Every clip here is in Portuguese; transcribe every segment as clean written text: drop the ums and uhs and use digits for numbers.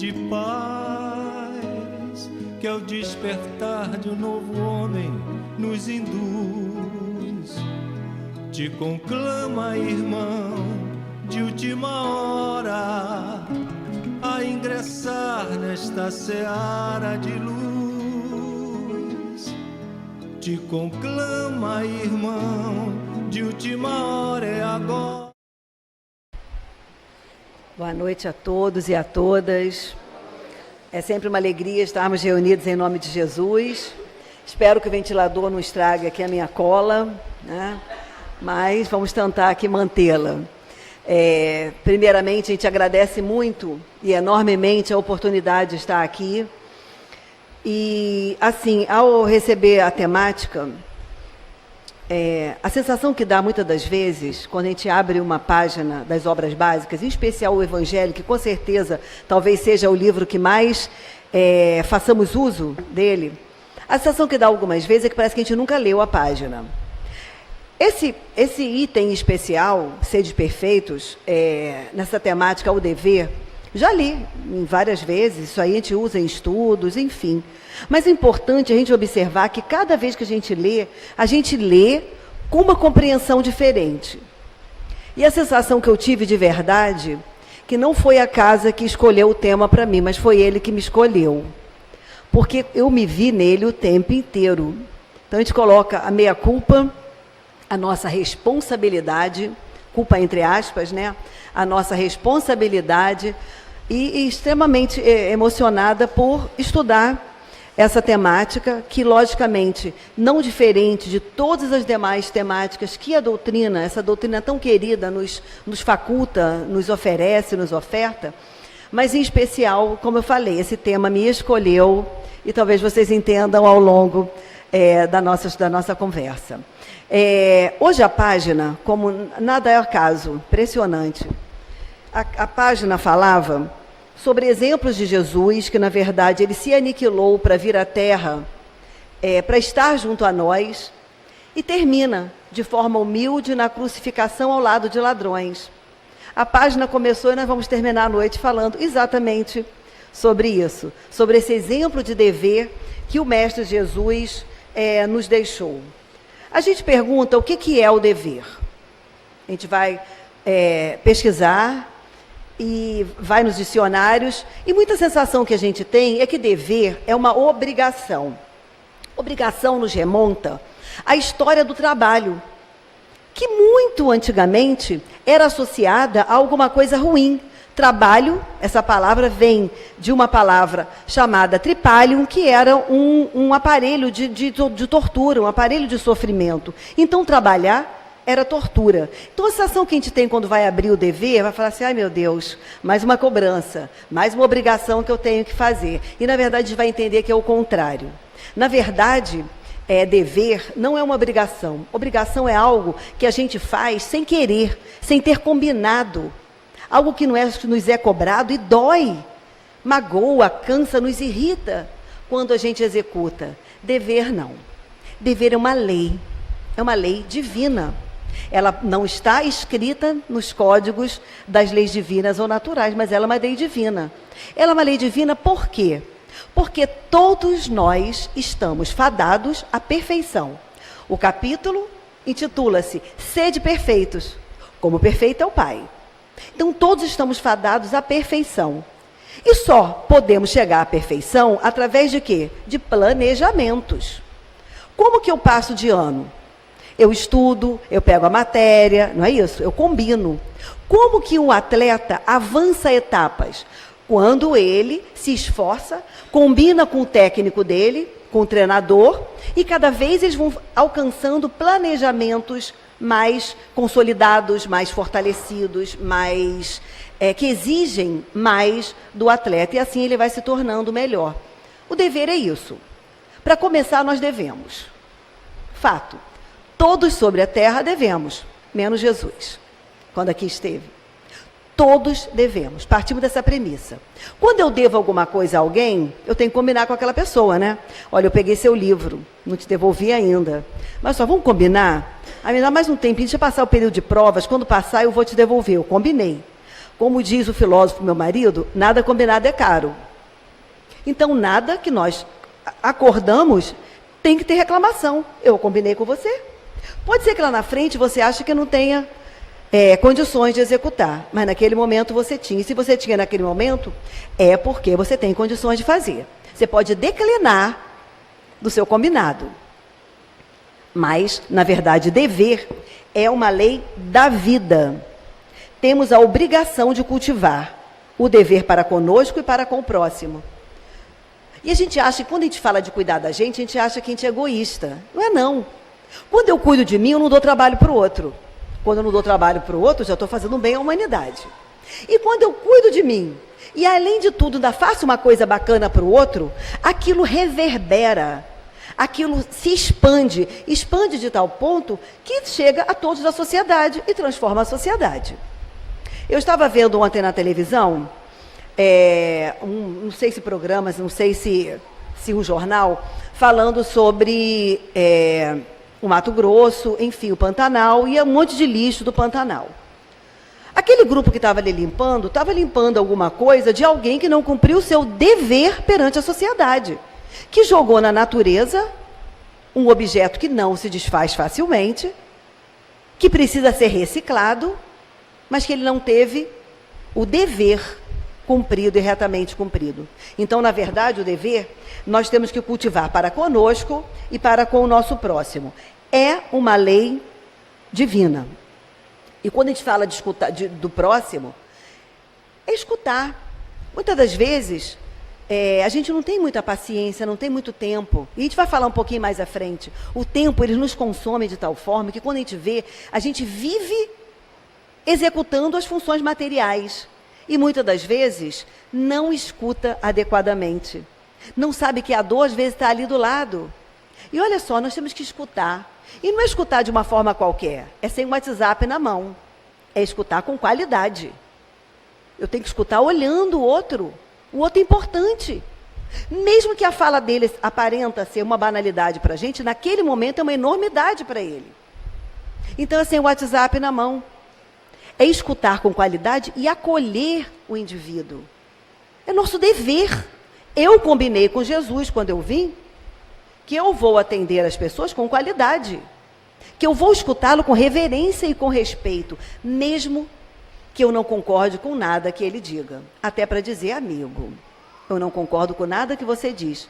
de paz, que ao despertar de um novo homem nos induz. Te conclama, irmão, de última hora, a ingressar nesta seara de luz. Te conclama, irmão, de última hora, é agora. Boa noite a todos e a todas. É sempre uma alegria estarmos reunidos em nome de Jesus. Espero que o ventilador não estrague aqui a minha cola, né? Mas vamos tentar aqui mantê-la. Primeiramente, a gente agradece muito e enormemente a oportunidade de estar aqui. E, assim, ao receber a temática, a sensação que dá muitas das vezes, quando a gente abre uma página das obras básicas, em especial o Evangelho, que com certeza talvez seja o livro que mais façamos uso dele, a sensação que dá algumas vezes é que parece que a gente nunca leu a página. Esse item especial, Sede Perfeitos, nessa temática, o dever, já li várias vezes, isso aí a gente usa em estudos, enfim. Mas é importante a gente observar que cada vez que a gente lê com uma compreensão diferente. E a sensação que eu tive de verdade, que não foi a casa que escolheu o tema para mim, mas foi ele que me escolheu. Porque eu me vi nele o tempo inteiro. Então a gente coloca a meia-culpa, a nossa responsabilidade, culpa entre aspas, né? A nossa responsabilidade e extremamente emocionada por estudar essa temática, que logicamente não diferente de todas as demais temáticas que a doutrina, essa doutrina tão querida, nos faculta, nos oferece, nos oferta, mas em especial, como eu falei, esse tema me escolheu e talvez vocês entendam ao longo da nossa conversa. Hoje a página, como nada é acaso, impressionante, a página falava sobre exemplos de Jesus, que na verdade ele se aniquilou para vir à Terra, para estar junto a nós, e termina de forma humilde na crucificação ao lado de ladrões. A página começou e nós vamos terminar a noite falando exatamente sobre isso, sobre esse exemplo de dever que o Mestre Jesus nos deixou. A gente pergunta o que é o dever. A gente vai pesquisar e vai nos dicionários, e muita sensação que a gente tem é que dever é uma obrigação. Obrigação nos remonta à história do trabalho, que muito antigamente era associada a alguma coisa ruim. Trabalho, essa palavra vem de uma palavra chamada tripalium, que era um aparelho de tortura, um aparelho de sofrimento. Então, trabalhar era tortura. Então, a sensação que a gente tem quando vai abrir o dever, vai falar assim, ai meu Deus, mais uma cobrança, mais uma obrigação que eu tenho que fazer. E, na verdade, a gente vai entender que é o contrário. Na verdade, dever não é uma obrigação. Obrigação é algo que a gente faz sem querer, sem ter combinado. Algo que nos é cobrado e dói, magoa, cansa, nos irrita quando a gente executa. Dever não. Dever é uma lei divina. Ela não está escrita nos códigos das leis divinas ou naturais, mas ela é uma lei divina. Ela é uma lei divina por quê? Porque todos nós estamos fadados à perfeição. O capítulo intitula-se Sede Perfeitos, como perfeito é o Pai. Então, todos estamos fadados à perfeição. E só podemos chegar à perfeição através de quê? De planejamentos. Como que eu passo de ano? Eu estudo, eu pego a matéria, não é isso? Eu combino. Como que um atleta avança etapas? Quando ele se esforça, combina com o técnico dele, com o treinador, e cada vez eles vão alcançando planejamentos mais consolidados, mais fortalecidos, mais que exigem mais do atleta, e assim ele vai se tornando melhor. O dever é isso. Para começar, nós devemos. Fato. Todos sobre a terra devemos, menos Jesus, quando aqui esteve. Todos devemos, partimos dessa premissa. Quando eu devo alguma coisa a alguém, eu tenho que combinar com aquela pessoa, né? Olha, eu peguei seu livro, não te devolvi ainda. Mas só vamos combinar? Aí me dá mais um tempinho, deixa eu passar o período de provas, quando passar eu vou te devolver, eu combinei. Como diz o filósofo meu marido, nada combinado é caro. Então, nada que nós acordamos tem que ter reclamação. Eu combinei com você. Pode ser que lá na frente você ache que não tenha condições de executar, mas naquele momento você tinha. E se você tinha naquele momento, é porque você tem condições de fazer. Você pode declinar do seu combinado. Mas, na verdade, dever é uma lei da vida. Temos a obrigação de cultivar o dever para conosco e para com o próximo. E a gente acha que quando a gente fala de cuidar da gente, a gente acha que a gente é egoísta. Não é não. Quando eu cuido de mim, eu não dou trabalho para o outro. Quando eu não dou trabalho para o outro, já estou fazendo um bem à humanidade. E quando eu cuido de mim, e além de tudo, ainda faço uma coisa bacana para o outro, aquilo reverbera, aquilo se expande de tal ponto que chega a todos da sociedade e transforma a sociedade. Eu estava vendo ontem na televisão, não sei se programas, não sei se um jornal, falando sobre o Mato Grosso, enfim, o Pantanal e um monte de lixo do Pantanal. Aquele grupo que estava ali limpando, estava limpando alguma coisa de alguém que não cumpriu o seu dever perante a sociedade, que jogou na natureza um objeto que não se desfaz facilmente, que precisa ser reciclado, mas que ele não teve o dever cumprido e retamente cumprido. Então, na verdade, o dever nós temos que cultivar para conosco e para com o nosso próximo. É uma lei divina. E quando a gente fala de escutar, do próximo, é escutar. Muitas das vezes, a gente não tem muita paciência, não tem muito tempo. E a gente vai falar um pouquinho mais à frente. O tempo, ele nos consome de tal forma que quando a gente vê, a gente vive executando as funções materiais. E muitas das vezes, não escuta adequadamente. Não sabe que a dor, às vezes, está ali do lado. E olha só, nós temos que escutar. E não é escutar de uma forma qualquer. É sem o WhatsApp na mão. É escutar com qualidade. Eu tenho que escutar olhando o outro. O outro é importante. Mesmo que a fala dele aparenta ser uma banalidade para a gente, naquele momento é uma enormidade para ele. Então, é sem o WhatsApp na mão. É escutar com qualidade e acolher o indivíduo. É nosso dever. Eu combinei com Jesus, quando eu vim, que eu vou atender as pessoas com qualidade, que eu vou escutá-lo com reverência e com respeito, mesmo que eu não concorde com nada que ele diga. Até para dizer, amigo, eu não concordo com nada que você diz,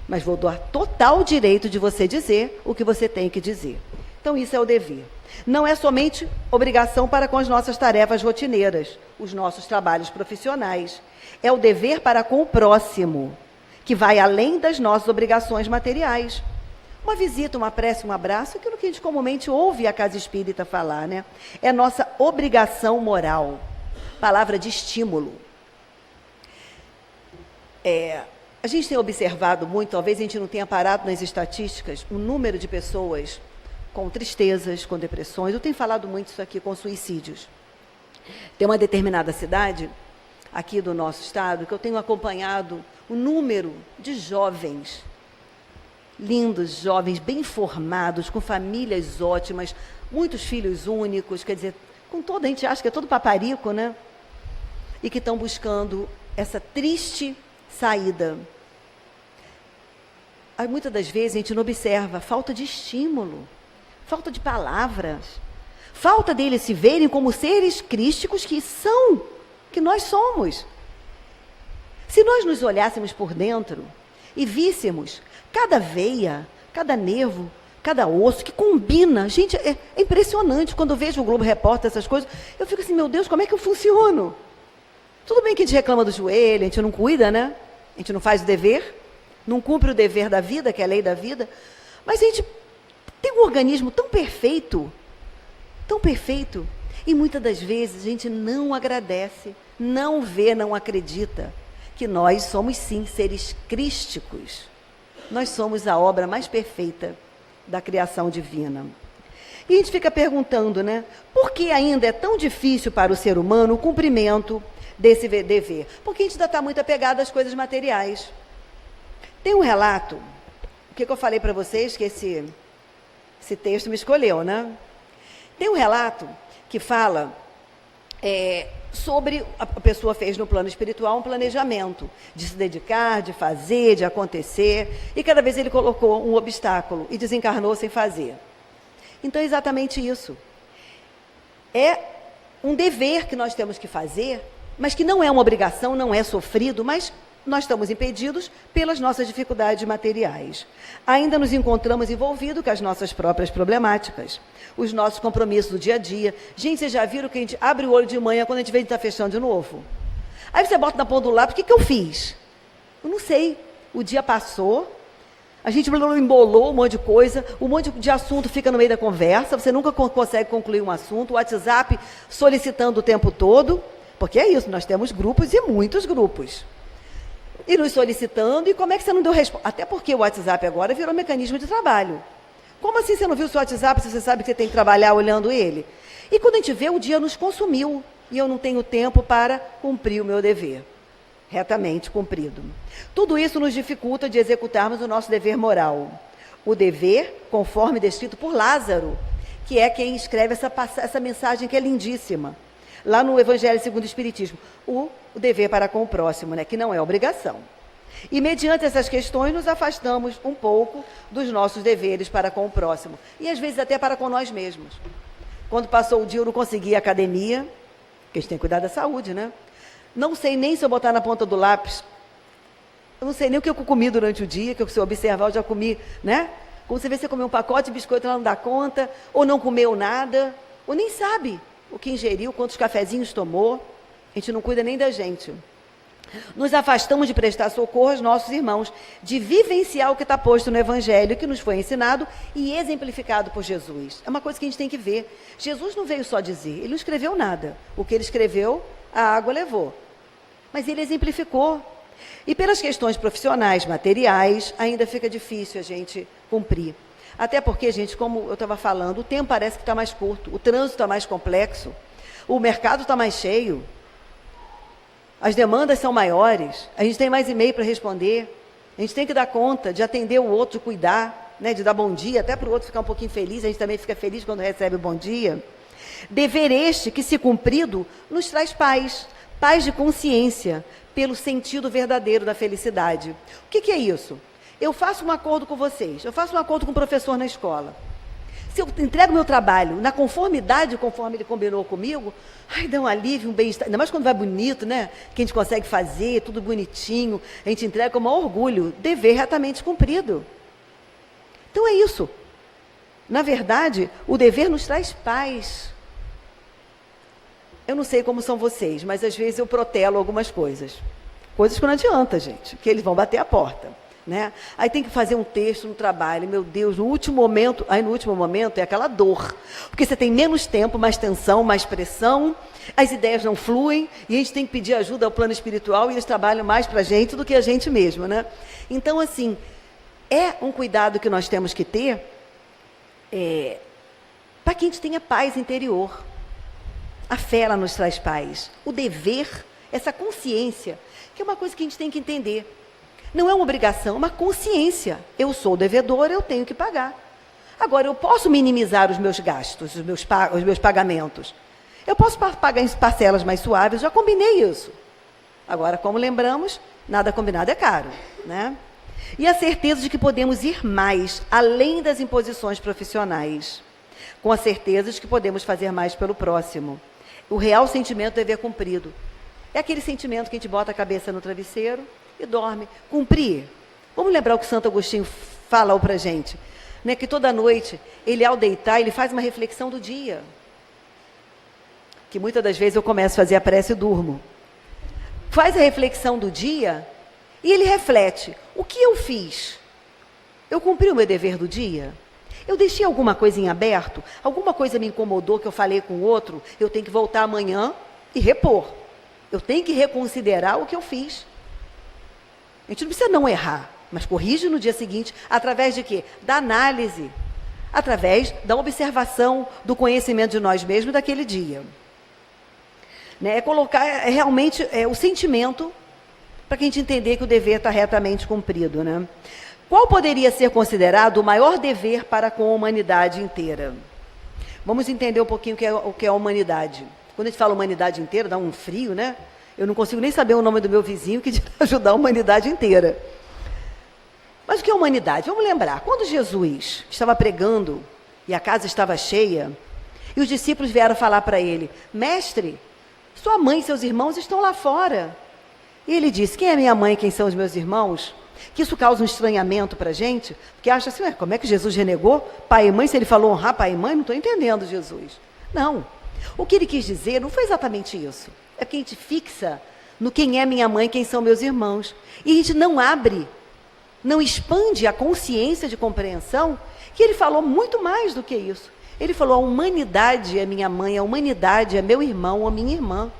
mas vou dar total direito de você dizer o que você tem que dizer. Então, isso é o dever. Não é somente obrigação para com as nossas tarefas rotineiras, os nossos trabalhos profissionais. É o dever para com o próximo, que vai além das nossas obrigações materiais. Uma visita, uma prece, um abraço, aquilo que a gente comumente ouve a Casa Espírita falar, né? É nossa obrigação moral. Palavra de estímulo. A gente tem observado muito, talvez a gente não tenha parado nas estatísticas, o número de pessoas com tristezas, com depressões. Eu tenho falado muito isso aqui, com suicídios. Tem uma determinada cidade, aqui do nosso estado, que eu tenho acompanhado o número de jovens, lindos jovens, bem formados, com famílias ótimas, muitos filhos únicos, quer dizer, com toda, a gente acha que é todo paparico, né? E que estão buscando essa triste saída. Aí, muitas das vezes a gente não observa falta de estímulo, falta de palavras, falta deles se verem como seres crísticos que nós somos. Se nós nos olhássemos por dentro e víssemos cada veia, cada nervo, cada osso que combina, gente, é impressionante. Quando eu vejo o Globo Repórter, essas coisas, eu fico assim, meu Deus, como é que eu funciono? Tudo bem que a gente reclama do joelho, a gente não cuida, né? A gente não faz o dever, não cumpre o dever da vida, que é a lei da vida, mas a gente tem um organismo tão perfeito, e muitas das vezes a gente não agradece, não vê, não acredita que nós somos sim seres crísticos. Nós somos a obra mais perfeita da criação divina. E a gente fica perguntando, né? Por que ainda é tão difícil para o ser humano o cumprimento desse dever? Porque a gente ainda está muito apegado às coisas materiais. Tem um relato, o que eu falei para vocês, que esse texto me escolheu, né? Tem um relato que fala a pessoa fez no plano espiritual um planejamento de se dedicar, de fazer, de acontecer, e cada vez ele colocou um obstáculo e desencarnou sem fazer. Então é exatamente isso. É um dever que nós temos que fazer, mas que não é uma obrigação, não é sofrido, mas nós estamos impedidos pelas nossas dificuldades materiais. Ainda nos encontramos envolvidos com as nossas próprias problemáticas, os nossos compromissos do dia a dia. Gente, vocês já viram que a gente abre o olho de manhã quando a gente vê que está fechando de novo? Aí você bota na ponta do lápis, o que eu fiz? Eu não sei. O dia passou, a gente embolou um monte de coisa, um monte de assunto fica no meio da conversa, você nunca consegue concluir um assunto, o WhatsApp solicitando o tempo todo, porque é isso, nós temos grupos e muitos grupos. E nos solicitando, e como é que você não deu resposta? Até porque o WhatsApp agora virou mecanismo de trabalho. Como assim você não viu o seu WhatsApp se você sabe que você tem que trabalhar olhando ele? E quando a gente vê, o dia nos consumiu, e eu não tenho tempo para cumprir o meu dever, retamente cumprido. Tudo isso nos dificulta de executarmos o nosso dever moral. O dever, conforme descrito por Lázaro, que é quem escreve essa mensagem que é lindíssima. Lá no Evangelho segundo o Espiritismo, o dever para com o próximo, né, que não é obrigação. E mediante essas questões nos afastamos um pouco dos nossos deveres para com o próximo, e às vezes até para com nós mesmos. Quando passou o dia eu não consegui ir à academia, porque a gente tem que cuidar da saúde, né? Não sei nem se eu botar na ponta do lápis, eu não sei nem o que eu comi durante o dia, que se eu observar eu já comi, né? Como você vê, você comeu um pacote de biscoito, ela não dá conta, ou não comeu nada, ou nem sabe o que ingeriu, quantos cafezinhos tomou. A gente não cuida nem da gente. Nos afastamos de prestar socorro aos nossos irmãos, de vivenciar o que está posto no Evangelho, que nos foi ensinado e exemplificado por Jesus. É uma coisa que a gente tem que ver. Jesus não veio só dizer, ele não escreveu nada. O que ele escreveu, a água levou. Mas ele exemplificou. E pelas questões profissionais, materiais, ainda fica difícil a gente cumprir. Até porque, gente, como eu estava falando, o tempo parece que está mais curto, o trânsito está mais complexo, o mercado está mais cheio, as demandas são maiores, a gente tem mais e-mail para responder, a gente tem que dar conta de atender o outro, de cuidar, né, de dar bom dia, até para o outro ficar um pouquinho feliz, a gente também fica feliz quando recebe o bom dia. Dever este que, se cumprido, nos traz paz, paz de consciência, pelo sentido verdadeiro da felicidade. O que é isso? Eu faço um acordo com vocês, eu faço um acordo com o professor na escola. Se eu entrego meu trabalho na conformidade, conforme ele combinou comigo, ai, dá um alívio, um bem-estar, ainda mais quando vai bonito, né? Que a gente consegue fazer, tudo bonitinho, a gente entrega com o maior orgulho, dever retamente cumprido. Então é isso. Na verdade, o dever nos traz paz. Eu não sei como são vocês, mas às vezes eu protelo algumas coisas. Coisas que não adianta, gente, que eles vão bater a porta. Né? Aí tem que fazer um texto no trabalho, meu Deus, no último momento é aquela dor, porque você tem menos tempo, mais tensão, mais pressão, as ideias não fluem, e a gente tem que pedir ajuda ao plano espiritual, e eles trabalham mais para a gente do que a gente mesmo, né? Então, assim, é um cuidado que nós temos que ter, para que a gente tenha paz interior. A fé, ela nos traz paz. O dever, essa consciência, que é uma coisa que a gente tem que entender. Não é uma obrigação, é uma consciência. Eu sou devedor, eu tenho que pagar. Agora, eu posso minimizar os meus gastos, os meus pagamentos. Eu posso pagar em parcelas mais suaves, já combinei isso. Agora, como lembramos, nada combinado é caro, né? E a certeza de que podemos ir mais, além das imposições profissionais. Com a certeza de que podemos fazer mais pelo próximo. O real sentimento de dever cumprido. É aquele sentimento que a gente bota a cabeça no travesseiro e dorme. Cumprir. Vamos lembrar o que Santo Agostinho fala para a gente, né? Que toda noite, ele ao deitar, ele faz uma reflexão do dia. Que muitas das vezes eu começo a fazer a prece e durmo. Faz a reflexão do dia e ele reflete. O que eu fiz? Eu cumpri o meu dever do dia? Eu deixei alguma coisa em aberto? Alguma coisa me incomodou que eu falei com o outro? Eu tenho que voltar amanhã e repor. Eu tenho que reconsiderar o que eu fiz. A gente não precisa não errar, mas corrige no dia seguinte, através de quê? Da análise, através da observação, do conhecimento de nós mesmos daquele dia. Né? É colocar realmente o sentimento para que a gente entender que o dever está retamente cumprido. Né? Qual poderia ser considerado o maior dever para com a humanidade inteira? Vamos entender um pouquinho o que é a humanidade. Quando a gente fala humanidade inteira, dá um frio, né? Eu não consigo nem saber o nome do meu vizinho que dirá ajudar a humanidade inteira. Mas o que é humanidade? Vamos lembrar, quando Jesus estava pregando e a casa estava cheia, e os discípulos vieram falar para ele, mestre, sua mãe e seus irmãos estão lá fora. E ele disse, quem é minha mãe e quem são os meus irmãos? Que isso causa um estranhamento para a gente, porque acha assim, como é que Jesus renegou pai e mãe, se ele falou honrar pai e mãe? Não estou entendendo, Jesus. Não, o que ele quis dizer não foi exatamente isso. É que a gente fixa no quem é minha mãe e quem são meus irmãos. E a gente não abre, não expande a consciência de compreensão, que ele falou muito mais do que isso. Ele falou, a humanidade é minha mãe, a humanidade é meu irmão ou minha irmã.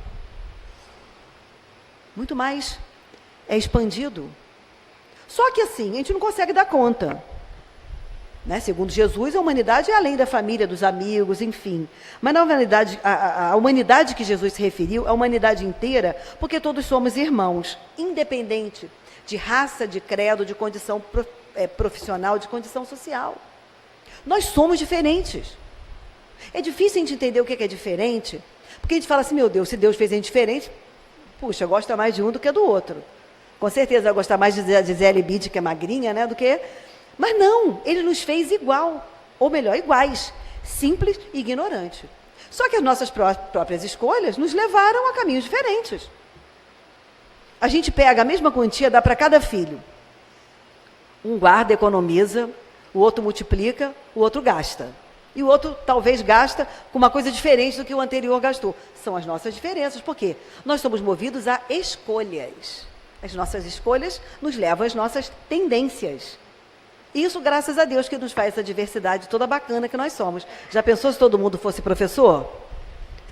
Muito mais é expandido. Só que assim, a gente não consegue dar conta. Né? Segundo Jesus, a humanidade é além da família, dos amigos, enfim. Mas na humanidade, a humanidade que Jesus se referiu, a humanidade inteira, porque todos somos irmãos, independente de raça, de credo, de condição profissional, de condição social. Nós somos diferentes. É difícil a gente entender o que é diferente, porque a gente fala assim, meu Deus, se Deus fez a gente diferente, puxa, gosta mais de um do que do outro. Com certeza vai gostar mais de Gisele Bündchen, que é magrinha, né, do que... Mas não, ele nos fez igual, ou melhor, iguais, simples e ignorante. Só que as nossas próprias escolhas nos levaram a caminhos diferentes. A gente pega a mesma quantia, dá para cada filho. Um guarda, economiza, o outro multiplica, o outro gasta. E o outro talvez gasta com uma coisa diferente do que o anterior gastou. São as nossas diferenças, por quê? Nós somos movidos a escolhas. As nossas escolhas nos levam às nossas tendências. Isso, graças a Deus, que nos faz essa diversidade toda bacana que nós somos. Já pensou se todo mundo fosse professor?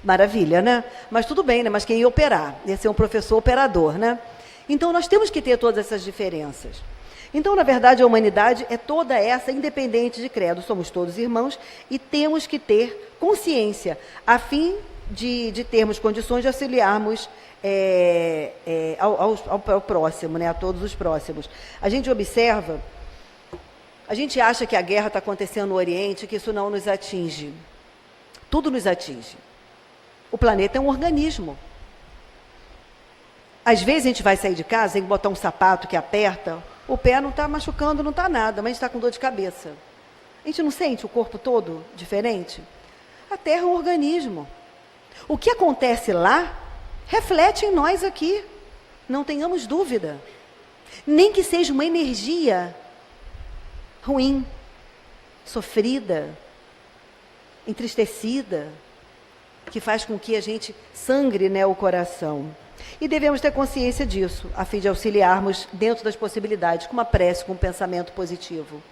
Maravilha, né? Mas tudo bem, né? Mas quem ia operar? Ia ser um professor operador, né? Então, nós temos que ter todas essas diferenças. Então, na verdade, a humanidade é toda essa, independente de credo. Somos todos irmãos e temos que ter consciência, a fim de termos condições de auxiliarmos ao próximo, né? A todos os próximos. A gente observa... A gente acha que a guerra está acontecendo no Oriente, que isso não nos atinge. Tudo nos atinge. O planeta é um organismo. Às vezes a gente vai sair de casa, tem que botar um sapato que aperta, o pé não está machucando, não está nada, mas a gente está com dor de cabeça. A gente não sente o corpo todo diferente? A Terra é um organismo. O que acontece lá, reflete em nós aqui. Não tenhamos dúvida. Nem que seja uma energia ruim, sofrida, entristecida, que faz com que a gente sangre, né, o coração. E devemos ter consciência disso, a fim de auxiliarmos dentro das possibilidades, com uma prece, com um pensamento positivo.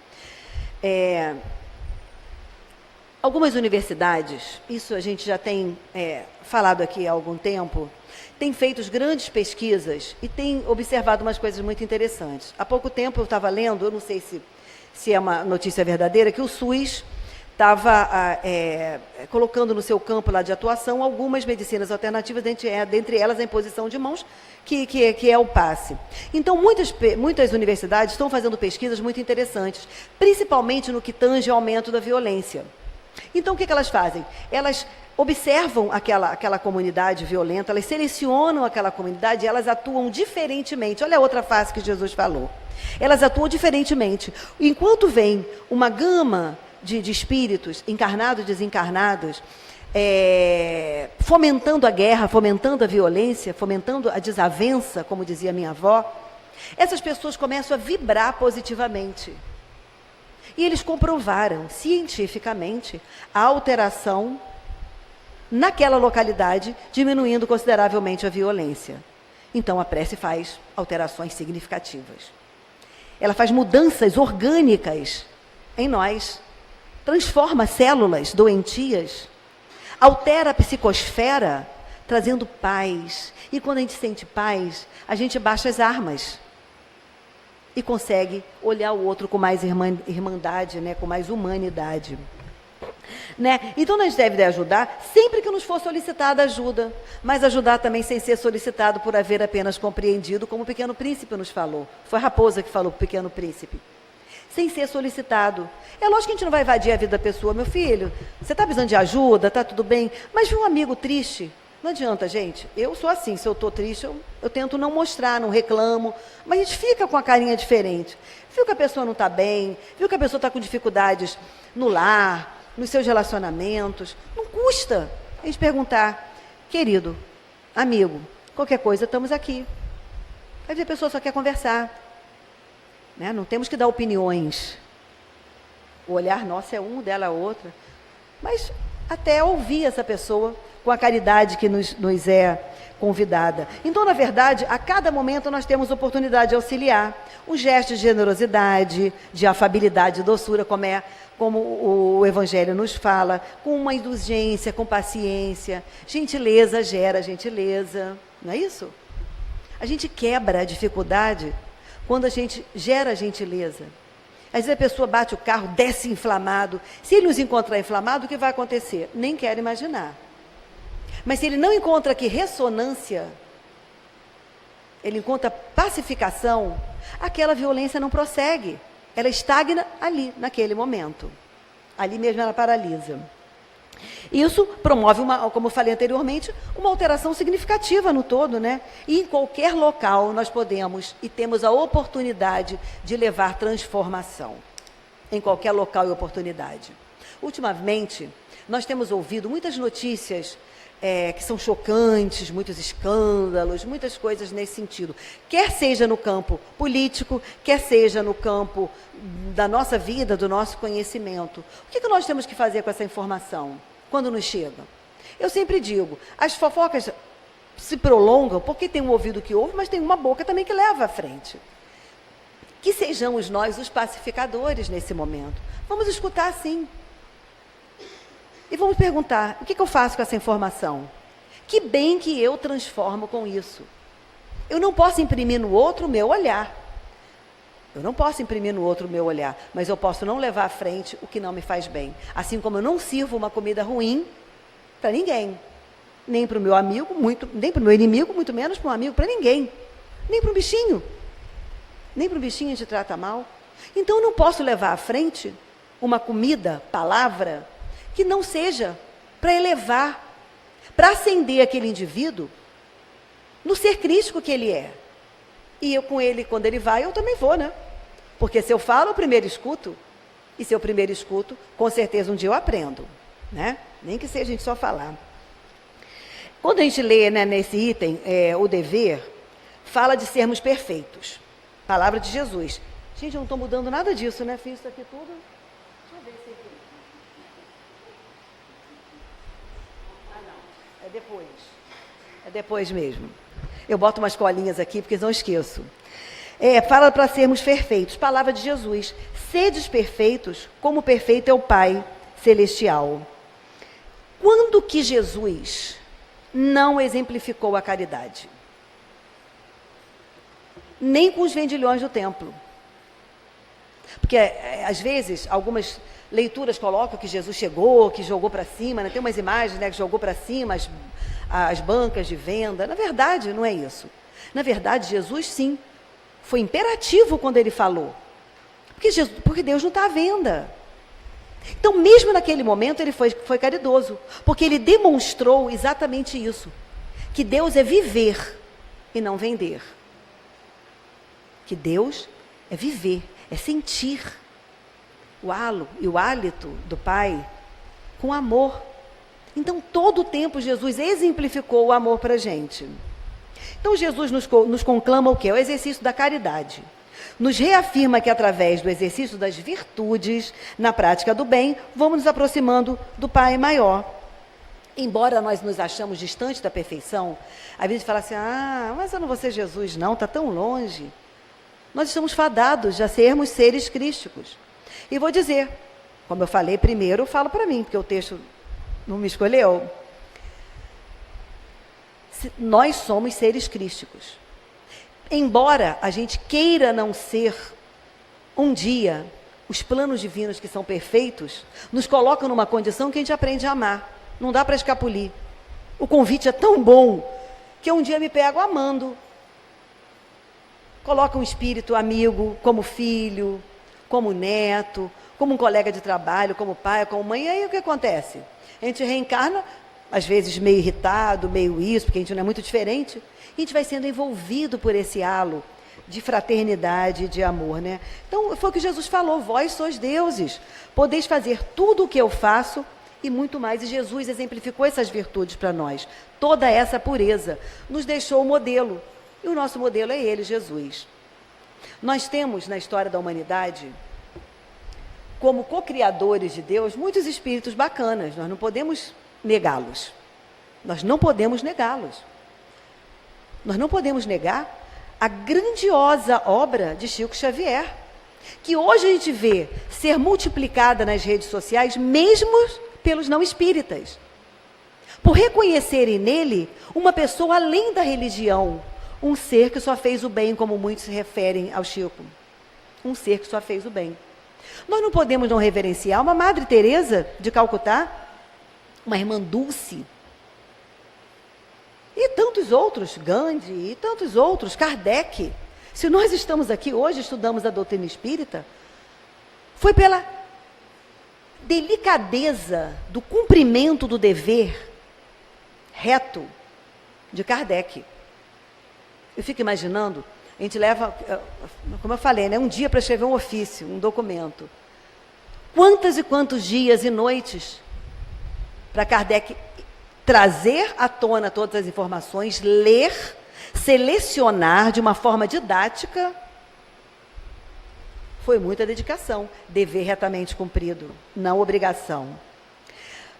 Algumas universidades, isso a gente já tem falado aqui há algum tempo, têm feito grandes pesquisas e têm observado umas coisas muito interessantes. Há pouco tempo eu estava lendo, eu não sei se é uma notícia verdadeira, que o SUS estava colocando no seu campo lá de atuação algumas medicinas alternativas, dentre elas a imposição de mãos, que é o passe. Então, muitas universidades estão fazendo pesquisas muito interessantes, principalmente no que tange ao aumento da violência. Então, o que elas fazem? Elas observam aquela comunidade violenta, elas selecionam aquela comunidade e elas atuam diferentemente. Olha a outra face que Jesus falou. Elas atuam diferentemente. Enquanto vem uma gama de espíritos, encarnados e desencarnados, fomentando a guerra, fomentando a violência, fomentando a desavença, como dizia minha avó, essas pessoas começam a vibrar positivamente. E eles comprovaram cientificamente a alteração naquela localidade, diminuindo consideravelmente a violência. Então, a prece faz alterações significativas. Ela faz mudanças orgânicas em nós, transforma células doentias, altera a psicosfera, trazendo paz. E quando a gente sente paz, a gente baixa as armas e consegue olhar o outro com mais irmandade, né, com mais humanidade. Né? Então, nós devemos ajudar sempre que nos for solicitada ajuda, mas ajudar também sem ser solicitado por haver apenas compreendido, como o Pequeno Príncipe nos falou. Foi a Raposa que falou para o Pequeno Príncipe. Sem ser solicitado. É lógico que a gente não vai invadir a vida da pessoa. Meu filho, você está precisando de ajuda, está tudo bem, mas viu um amigo triste, Não adianta, gente. Eu sou assim, se eu estou triste, eu tento não mostrar, não reclamo. Mas a gente fica com a carinha diferente. Viu que a pessoa não está bem, viu que a pessoa está com dificuldades no lar, nos seus relacionamentos. Não custa a gente perguntar, querido, amigo, qualquer coisa, estamos aqui. Às vezes a pessoa só quer conversar. Né? Não temos que dar opiniões. O olhar nosso é um, dela é outra. Mas até ouvir essa pessoa com a caridade que nos é convidada. Então, na verdade, a cada momento nós temos oportunidade de auxiliar. Os gestos de generosidade, de afabilidade, de doçura, como o Evangelho nos fala, com uma indulgência, com paciência. Gentileza gera gentileza, não é isso? A gente quebra a dificuldade quando a gente gera gentileza. Às vezes a pessoa bate o carro, desce inflamado. Se ele nos encontrar inflamado, o que vai acontecer? Nem quero imaginar. Mas se ele não encontra aqui ressonância, ele encontra pacificação, aquela violência não prossegue. Ela estagna ali, naquele momento. Ali mesmo ela paralisa. Isso promove, como eu falei anteriormente, uma alteração significativa no todo, né? E em qualquer local nós podemos e temos a oportunidade de levar transformação. Em qualquer local e oportunidade. Ultimamente, nós temos ouvido muitas notícias que são chocantes, muitos escândalos, muitas coisas nesse sentido. Quer seja no campo político, quer seja no campo da nossa vida, do nosso conhecimento. O que nós temos que fazer com essa informação quando nos chega? Eu sempre digo, as fofocas se prolongam porque tem um ouvido que ouve, mas tem uma boca também que leva à frente. Que sejamos nós os pacificadores nesse momento. Vamos escutar sim. E vamos perguntar, o que eu faço com essa informação? Que bem que eu transformo com isso? Eu não posso imprimir no outro o meu olhar. Eu não posso imprimir no outro o meu olhar, mas eu posso não levar à frente o que não me faz bem. Assim como eu não sirvo uma comida ruim para ninguém. Nem para o meu amigo, nem para o meu inimigo, muito menos para um amigo, para ninguém. Nem para um bichinho. Nem para um bichinho a gente trata mal. Então eu não posso levar à frente uma comida, palavra, que não seja para elevar, para acender aquele indivíduo no ser crístico que ele é. E eu com ele, quando ele vai, eu também vou, né? Porque se eu falo, eu primeiro escuto. E se eu primeiro escuto, com certeza um dia eu aprendo, né? Nem que seja a gente só falar. Quando a gente lê, né, nesse item, o dever, fala de sermos perfeitos. Palavra de Jesus. Gente, eu não estou mudando nada disso, né? Fiz isso aqui tudo. Deixa eu ver se aqui. É depois. É depois mesmo. Eu boto umas colinhas aqui, porque não esqueço. Fala para sermos perfeitos. Palavra de Jesus. Sedes perfeitos, como perfeito é o Pai Celestial. Quando que Jesus não exemplificou a caridade? Nem com os vendilhões do templo. Porque, às vezes, algumas leituras colocam que Jesus chegou, que jogou para cima, né? Tem umas imagens, né, que jogou para cima as bancas de venda. Na verdade, não é isso. Na verdade, Jesus, sim, foi imperativo quando ele falou. Porque Deus não está à venda. Então, mesmo naquele momento, ele foi caridoso. Porque ele demonstrou exatamente isso. Que Deus é viver e não vender. Que Deus é viver, é sentir o halo e o hálito do Pai com amor. Então, todo o tempo, Jesus exemplificou o amor para a gente. Então, Jesus nos conclama o quê? O exercício da caridade. Nos reafirma que, através do exercício das virtudes, na prática do bem, vamos nos aproximando do Pai maior. Embora nós nos achamos distantes da perfeição, às vezes fala assim, mas eu não vou ser Jesus, não, está tão longe. Nós estamos fadados a sermos seres crísticos. E vou dizer, como eu falei primeiro, eu falo para mim, porque o texto não me escolheu. Nós somos seres crísticos. Embora a gente queira não ser, um dia, os planos divinos que são perfeitos, nos colocam numa condição que a gente aprende a amar. Não dá para escapulir. O convite é tão bom que um dia me pego amando. Coloca um espírito amigo, como filho, como neto, como um colega de trabalho, como pai, como mãe. E aí o que acontece? A gente reencarna às vezes meio irritado, meio isso, porque a gente não é muito diferente, a gente vai sendo envolvido por esse halo de fraternidade e de amor, né? Então, foi o que Jesus falou, vós sois deuses, podeis fazer tudo o que eu faço e muito mais. E Jesus exemplificou essas virtudes para nós, toda essa pureza, nos deixou o modelo, e o nosso modelo é ele, Jesus. Nós temos na história da humanidade, como co-criadores de Deus, muitos espíritos bacanas, nós não podemos negá-los. Nós não podemos negá-los. Nós não podemos negar a grandiosa obra de Chico Xavier, que hoje a gente vê ser multiplicada nas redes sociais, mesmo pelos não espíritas, por reconhecerem nele uma pessoa além da religião, um ser que só fez o bem, como muitos se referem ao Chico. Um ser que só fez o bem. Nós não podemos não reverenciar uma Madre Teresa de Calcutá, uma irmã Dulce, e tantos outros, Gandhi, e tantos outros, Kardec. Se nós estamos aqui hoje, estudamos a doutrina espírita, foi pela delicadeza do cumprimento do dever reto de Kardec. Eu fico imaginando, a gente leva, como eu falei, né, um dia para escrever um ofício, um documento. Quantos e quantos dias e noites para Kardec trazer à tona todas as informações, ler, selecionar de uma forma didática. Foi muita dedicação, dever retamente cumprido, não obrigação.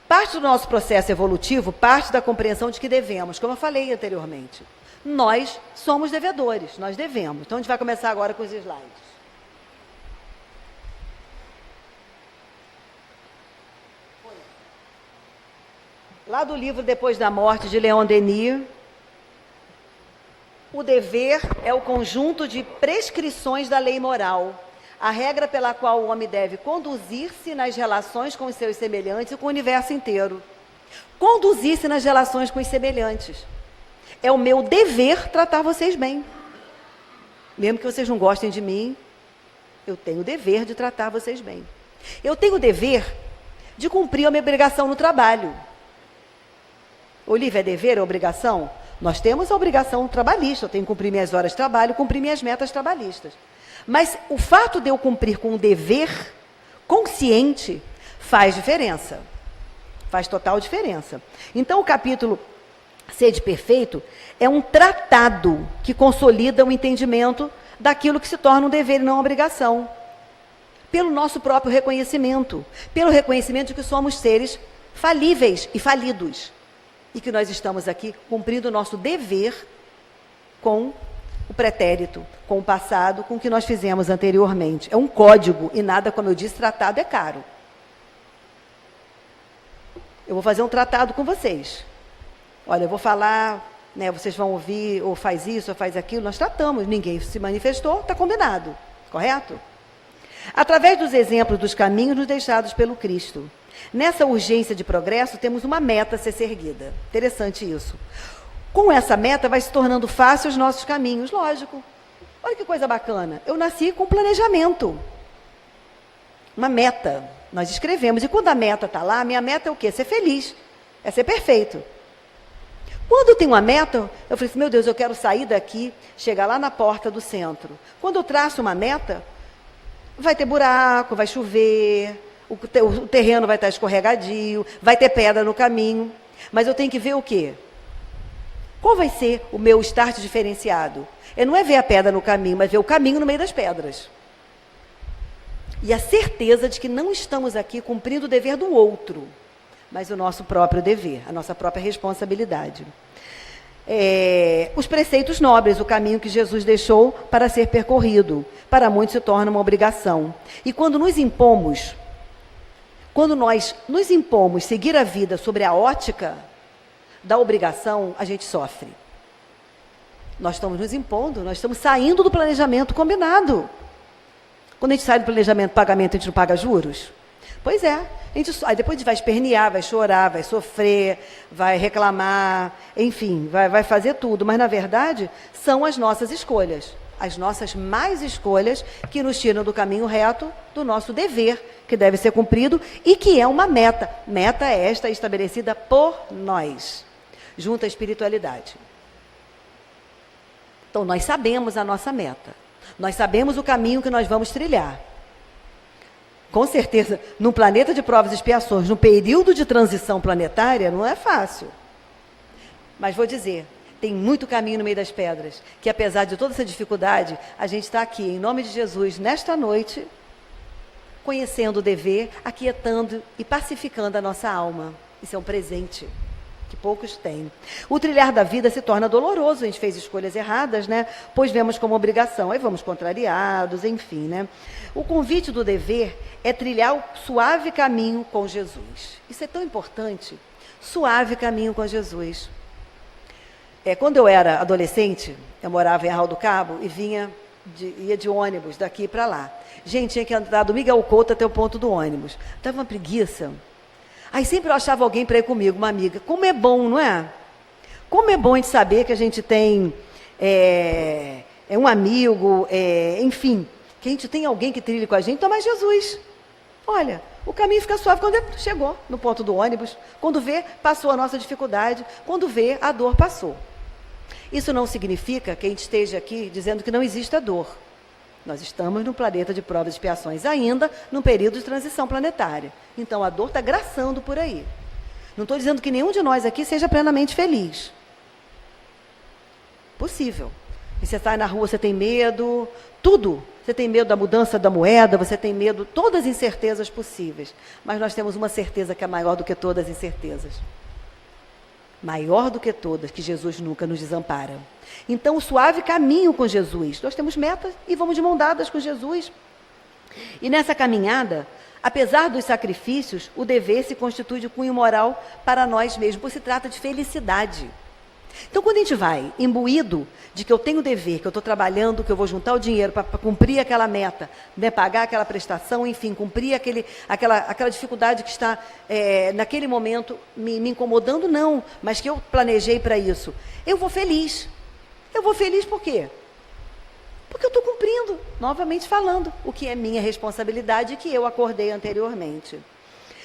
Parte do nosso processo evolutivo, parte da compreensão de que devemos, como eu falei anteriormente. Nós somos devedores, nós devemos. Então a gente vai começar agora com os slides. Lá do livro Depois da Morte, de Leon Denis, o dever é o conjunto de prescrições da lei moral, a regra pela qual o homem deve conduzir-se nas relações com os seus semelhantes e com o universo inteiro. Conduzir-se nas relações com os semelhantes. É o meu dever tratar vocês bem. Mesmo que vocês não gostem de mim, eu tenho o dever de tratar vocês bem. Eu tenho o dever de cumprir a minha obrigação no trabalho. Olívia, é dever, é obrigação? Nós temos a obrigação trabalhista, eu tenho que cumprir minhas horas de trabalho, cumprir minhas metas trabalhistas. Mas o fato de eu cumprir com um dever consciente faz diferença. Faz total diferença. Então, o capítulo Sede Perfeito é um tratado que consolida o entendimento daquilo que se torna um dever e não uma obrigação. Pelo nosso próprio reconhecimento. Pelo reconhecimento de que somos seres falíveis e falidos. E que nós estamos aqui cumprindo o nosso dever com o pretérito, com o passado, com o que nós fizemos anteriormente. É um código e nada, como eu disse, tratado é caro. Eu vou fazer um tratado com vocês. Olha, eu vou falar, né, vocês vão ouvir, ou faz isso, ou faz aquilo. Nós tratamos, ninguém se manifestou, está combinado, correto? Através dos exemplos dos caminhos nos deixados pelo Cristo. Nessa urgência de progresso, temos uma meta a ser seguida. Interessante isso. Com essa meta, vai se tornando fácil os nossos caminhos, lógico. Olha que coisa bacana. Eu nasci com um planejamento. Uma meta. Nós escrevemos. E quando a meta está lá, a minha meta é o quê? Ser feliz. É ser perfeito. Quando eu tenho uma meta, eu falei assim, meu Deus, eu quero sair daqui, chegar lá na porta do centro. Quando eu traço uma meta, vai ter buraco, vai chover, o terreno vai estar escorregadio, vai ter pedra no caminho. Mas eu tenho que ver o quê? Qual vai ser o meu start diferenciado? Não é ver a pedra no caminho, mas ver o caminho no meio das pedras. E a certeza de que não estamos aqui cumprindo o dever do outro, mas o nosso próprio dever, a nossa própria responsabilidade. Os preceitos nobres, o caminho que Jesus deixou para ser percorrido, para muitos se torna uma obrigação. E quando nós nos impomos seguir a vida sobre a ótica da obrigação, a gente sofre. Nós estamos nos impondo, nós estamos saindo do planejamento combinado. Quando a gente sai do planejamento de pagamento, a gente não paga juros? Pois é. Aí depois a gente vai espernear, vai chorar, vai sofrer, vai reclamar, enfim, vai fazer tudo. Mas, na verdade, são as nossas escolhas. as nossas más escolhas que nos tiram do caminho reto do nosso dever, que deve ser cumprido e que é uma meta. Meta esta estabelecida por nós, junto à espiritualidade. Então, nós sabemos a nossa meta. Nós sabemos o caminho que nós vamos trilhar. Com certeza, num planeta de provas e expiações, num período de transição planetária, não é fácil. Mas vou dizer, tem muito caminho no meio das pedras, que apesar de toda essa dificuldade, a gente está aqui, em nome de Jesus, nesta noite, conhecendo o dever, aquietando e pacificando a nossa alma. Isso é um presente que poucos têm. O trilhar da vida se torna doloroso, a gente fez escolhas erradas, né? Pois vemos como obrigação, aí vamos contrariados, enfim, né? O convite do dever é trilhar o suave caminho com Jesus. Isso é tão importante, suave caminho com Jesus. Quando eu era adolescente, eu morava em Arraial do Cabo e ia de ônibus daqui para lá. Gente, tinha que andar do Miguel Couto até o ponto do ônibus. Dava uma preguiça. Aí sempre eu achava alguém para ir comigo, uma amiga. Como é bom, não é? Como é bom a gente saber que a gente tem um amigo, enfim, que a gente tem alguém que trilhe com a gente. Então, mas Jesus, olha, o caminho fica suave quando ele chegou no ponto do ônibus. Quando vê, passou a nossa dificuldade. Quando vê, a dor passou. Isso não significa que a gente esteja aqui dizendo que não existe a dor. Nós estamos num planeta de provas e expiações, ainda num período de transição planetária. Então, a dor está graçando por aí. Não estou dizendo que nenhum de nós aqui seja plenamente feliz. Possível. E você sai na rua, você tem medo, tudo. Você tem medo da mudança da moeda, você tem medo, todas as incertezas possíveis. Mas nós temos uma certeza que é maior do que todas as incertezas. Maior do que todas, que Jesus nunca nos desampara. Então, o suave caminho com Jesus. Nós temos metas e vamos de mão dadas com Jesus. E nessa caminhada, apesar dos sacrifícios, o dever se constitui de cunho moral para nós mesmos, pois se trata de felicidade. Então, quando a gente vai imbuído de que eu tenho dever, que eu estou trabalhando, que eu vou juntar o dinheiro para cumprir aquela meta, né, pagar aquela prestação, enfim, cumprir aquela dificuldade que está naquele momento me incomodando, não, mas que eu planejei para isso. Eu vou feliz. Eu vou feliz por quê? Porque eu estou cumprindo, novamente falando, o que é minha responsabilidade e que eu acordei anteriormente.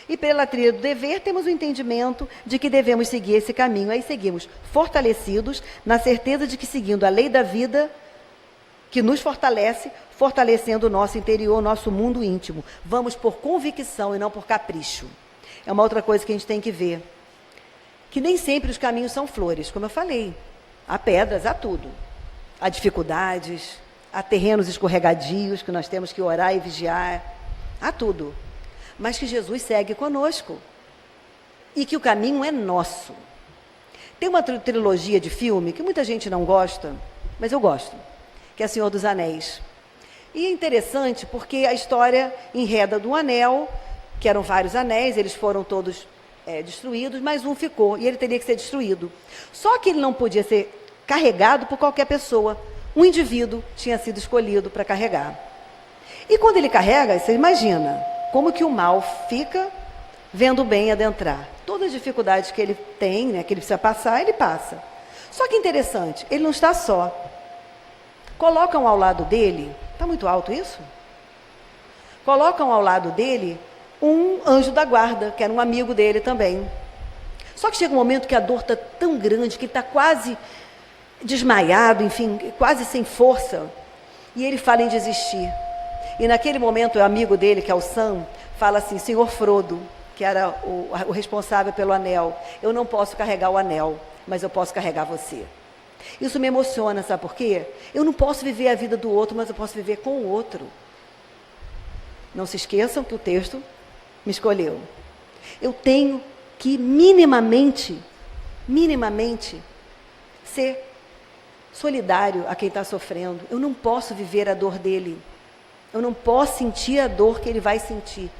E pela trilha do dever, temos o entendimento de que devemos seguir esse caminho. Aí seguimos fortalecidos, na certeza de que seguindo a lei da vida, que nos fortalece, fortalecendo o nosso interior, o nosso mundo íntimo. Vamos por convicção e não por capricho. É uma outra coisa que a gente tem que ver. Que nem sempre os caminhos são flores, como eu falei. Há pedras, há tudo. Há dificuldades, há terrenos escorregadios que nós temos que orar e vigiar. Há tudo. Mas que Jesus segue conosco e que o caminho é nosso. Tem uma trilogia de filme que muita gente não gosta, mas eu gosto, que é Senhor dos Anéis. E é interessante porque a história enreda do anel, que eram vários anéis, eles foram todos destruídos, mas um ficou e ele teria que ser destruído. Só que ele não podia ser carregado por qualquer pessoa. Um indivíduo tinha sido escolhido para carregar. E quando ele carrega, você imagina como que o mal fica vendo o bem adentrar. Todas as dificuldades que ele tem, né, que ele precisa passar, ele passa. Só que interessante, ele não está só. Colocam ao lado dele, está muito alto isso? Colocam ao lado dele um anjo da guarda, que era um amigo dele também. Só que chega um momento que a dor está tão grande, que ele está quase desmaiado, enfim, quase sem força. E ele fala em desistir. E naquele momento o amigo dele, que é o Sam, fala assim: Senhor Frodo, que era o responsável pelo anel, eu não posso carregar o anel, mas eu posso carregar você. Isso me emociona, sabe por quê? Eu não posso viver a vida do outro, mas eu posso viver com o outro. Não se esqueçam que o texto me escolheu. Eu tenho que minimamente, ser solidário a quem está sofrendo. Eu não posso viver a dor dele. Eu não posso sentir a dor que ele vai sentir.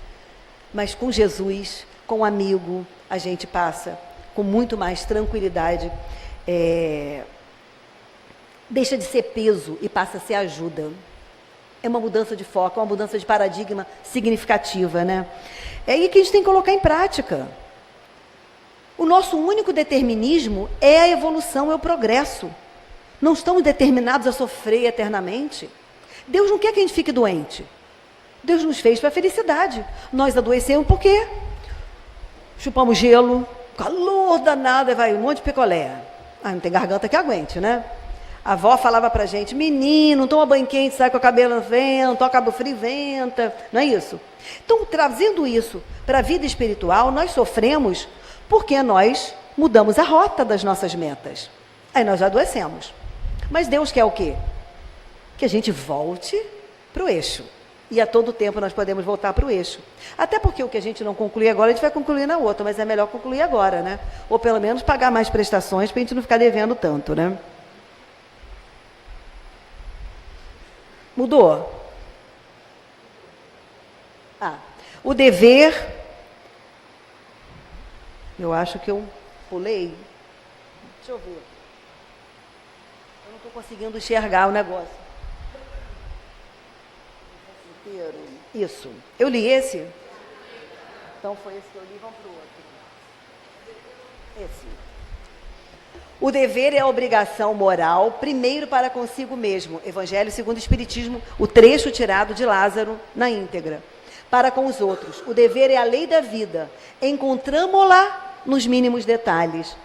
Mas com Jesus, com um amigo, a gente passa com muito mais tranquilidade. Deixa de ser peso e passa a ser ajuda. É uma mudança de foco, é uma mudança de paradigma significativa, né? É aí que a gente tem que colocar em prática. O nosso único determinismo é a evolução, é o progresso. Não estamos determinados a sofrer eternamente. Deus não quer que a gente fique doente. Deus nos fez para a felicidade. Nós adoecemos por quê? Chupamos gelo, calor danado, vai um monte de picolé. Ah, não tem garganta que aguente, né? A avó falava pra gente, menino, toma banho quente, sai com o cabelo no vento, toca cabo frio, venta. Não é isso? Então, trazendo isso para a vida espiritual, nós sofremos porque nós mudamos a rota das nossas metas. Aí nós adoecemos. Mas Deus quer o quê? Que a gente volte para o eixo. E a todo tempo nós podemos voltar para o eixo. Até porque o que a gente não concluir agora, a gente vai concluir na outra, mas é melhor concluir agora, né? Ou pelo menos pagar mais prestações para a gente não ficar devendo tanto, né? Mudou? Ah, o dever... Eu acho que eu pulei. Deixa eu ver. Eu não estou conseguindo enxergar o negócio. Isso. Eu li esse? Então foi esse que eu li, vamos para o outro. Esse. O dever é a obrigação moral, primeiro para consigo mesmo. Evangelho segundo o Espiritismo, o trecho tirado de Lázaro na íntegra. Para com os outros. O dever é a lei da vida. Encontramo-la nos mínimos detalhes.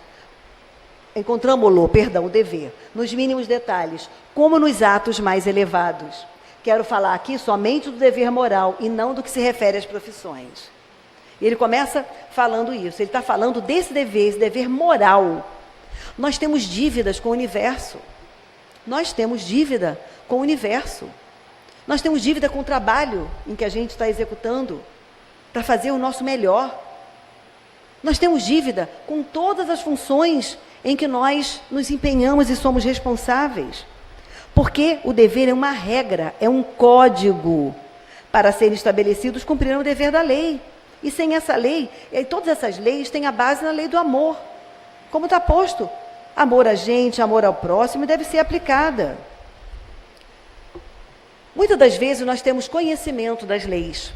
Encontramo-lo, perdão, o dever, nos mínimos detalhes, como nos atos mais elevados. Quero falar aqui somente do dever moral e não do que se refere às profissões. E ele começa falando isso, ele está falando desse dever, esse dever moral. Nós temos dívidas com o universo. Nós temos dívida com o universo. Nós temos dívida com o trabalho em que a gente está executando para fazer o nosso melhor. Nós temos dívida com todas as funções em que nós nos empenhamos e somos responsáveis. Porque o dever é uma regra, é um código para serem estabelecidos, cumprirão o dever da lei. E sem essa lei, e todas essas leis têm a base na lei do amor. Como está posto, amor a gente, amor ao próximo, deve ser aplicada. Muitas das vezes nós temos conhecimento das leis,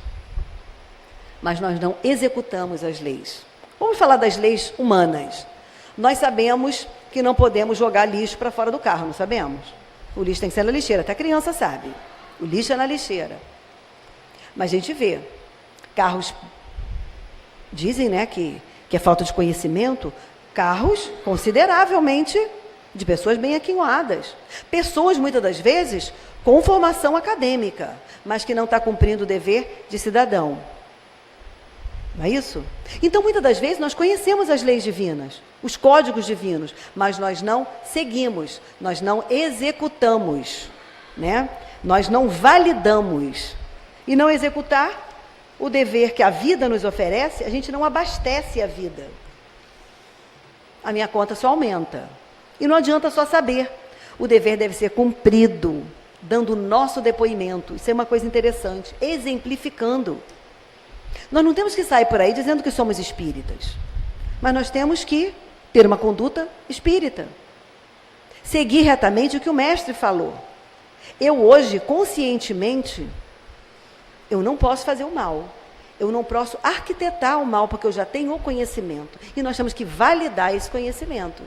mas nós não executamos as leis. Vamos falar das leis humanas. Nós sabemos que não podemos jogar lixo para fora do carro, não sabemos? O lixo tem que ser na lixeira, até a criança sabe. O lixo é na lixeira. Mas a gente vê, carros, dizem, né, que é falta de conhecimento, carros consideravelmente de pessoas bem aquinhoadas. Pessoas, muitas das vezes, com formação acadêmica, mas que não está cumprindo o dever de cidadão. Não é isso? Então, muitas das vezes, nós conhecemos as leis divinas, os códigos divinos, mas nós não seguimos, nós não executamos, né? Nós não validamos. E não executar o dever que a vida nos oferece, a gente não abastece a vida. A minha conta só aumenta. E não adianta só saber. O dever deve ser cumprido, dando o nosso depoimento. Isso é uma coisa interessante, exemplificando. Nós não temos que sair por aí dizendo que somos espíritas, mas nós temos que ter uma conduta espírita. Seguir retamente o que o mestre falou. Eu hoje, conscientemente, eu não posso fazer o mal. Eu não posso arquitetar o mal, porque eu já tenho o conhecimento. E nós temos que validar esse conhecimento.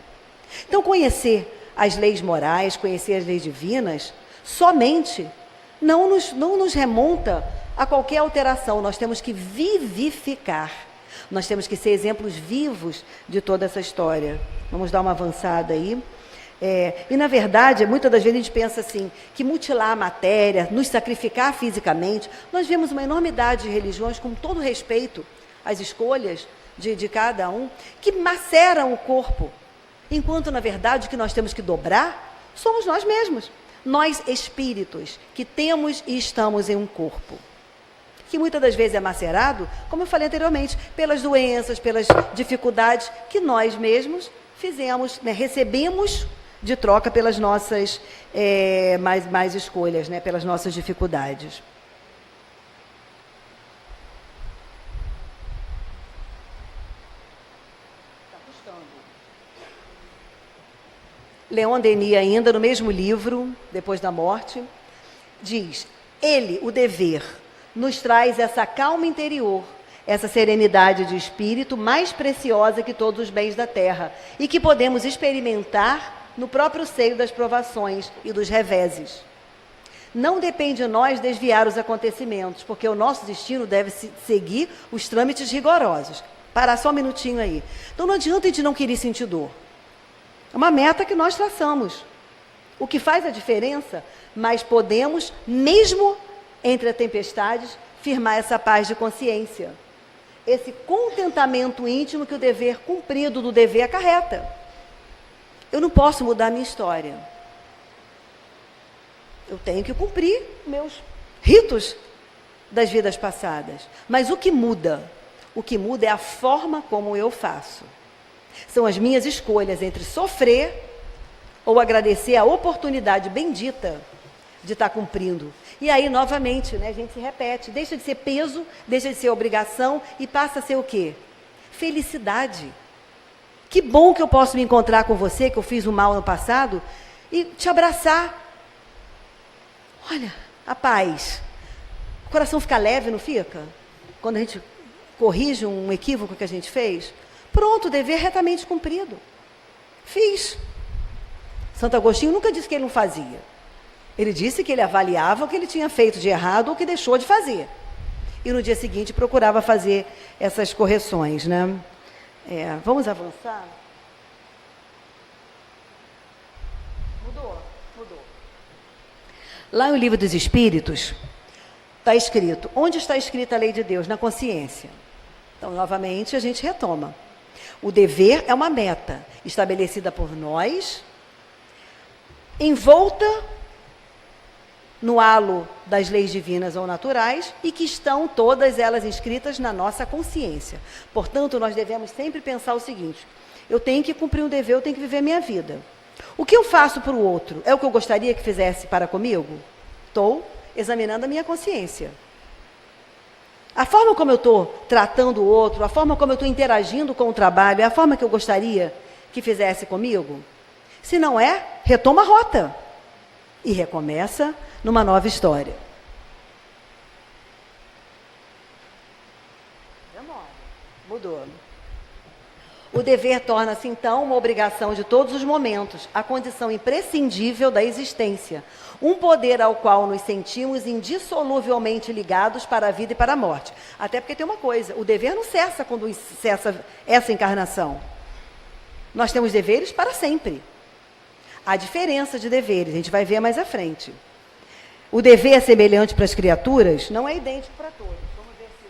Então, conhecer as leis morais, conhecer as leis divinas, somente não nos remonta a qualquer alteração. Nós temos que vivificar. Nós temos que ser exemplos vivos de toda essa história. Vamos dar uma avançada aí. E, na verdade, muitas das vezes a gente pensa assim, que mutilar a matéria, nos sacrificar fisicamente, nós vemos uma enormidade de religiões, com todo respeito às escolhas de cada um, que maceram o corpo, enquanto, na verdade, o que nós temos que dobrar somos nós mesmos, nós espíritos, que temos e estamos em um corpo, que muitas das vezes é macerado, como eu falei anteriormente, pelas doenças, pelas dificuldades que nós mesmos fizemos, né, recebemos de troca pelas nossas mais escolhas, né, pelas nossas dificuldades. Está custando. Leon Denis, ainda no mesmo livro, Depois da Morte, diz: ele, o dever, nos traz essa calma interior, essa serenidade de espírito mais preciosa que todos os bens da terra, e que podemos experimentar no próprio seio das provações e dos reveses. Não depende de nós desviar os acontecimentos, porque o nosso destino deve seguir os trâmites rigorosos. Parar só um minutinho aí. Então não adianta a gente não querer sentir dor. É uma meta que nós traçamos. O que faz a diferença, mas podemos, mesmo entre as tempestades, firmar essa paz de consciência. Esse contentamento íntimo que o dever cumprido do dever acarreta. Eu não posso mudar a minha história. Eu tenho que cumprir meus ritos das vidas passadas. Mas o que muda? O que muda é a forma como eu faço. São as minhas escolhas entre sofrer ou agradecer a oportunidade bendita de estar cumprindo. E aí, novamente, né, a gente se repete. Deixa de ser peso, deixa de ser obrigação e passa a ser o quê? Felicidade. Que bom que eu posso me encontrar com você, que eu fiz o mal no passado, e te abraçar. Olha, a paz. O coração fica leve, não fica? Quando a gente corrige um equívoco que a gente fez. Pronto, dever retamente cumprido. Fiz. Santo Agostinho nunca disse que ele não fazia. Ele disse que ele avaliava o que ele tinha feito de errado ou que deixou de fazer. E no dia seguinte procurava fazer essas correções, né? Vamos avançar? Mudou. Lá no Livro dos Espíritos, está escrito, onde está escrita a lei de Deus? Na consciência. Então, novamente, a gente retoma. O dever é uma meta estabelecida por nós, envolta no halo das leis divinas ou naturais e que estão todas elas inscritas na nossa consciência. Portanto, nós devemos sempre pensar o seguinte, eu tenho que cumprir um dever, eu tenho que viver a minha vida. O que eu faço para o outro é o que eu gostaria que fizesse para comigo? Estou examinando a minha consciência. A forma como eu estou tratando o outro, a forma como eu estou interagindo com o trabalho, é a forma que eu gostaria que fizesse comigo? Se não é, retoma a rota e recomeça numa nova história. Mudou. O dever torna-se, então, uma obrigação de todos os momentos, a condição imprescindível da existência, um poder ao qual nos sentimos indissoluvelmente ligados para a vida e para a morte. Até porque tem uma coisa, o dever não cessa quando cessa essa encarnação. Nós temos deveres para sempre. Há diferença de deveres, a gente vai ver mais à frente. O dever é semelhante para as criaturas, não é idêntico para todos. Vamos ver se...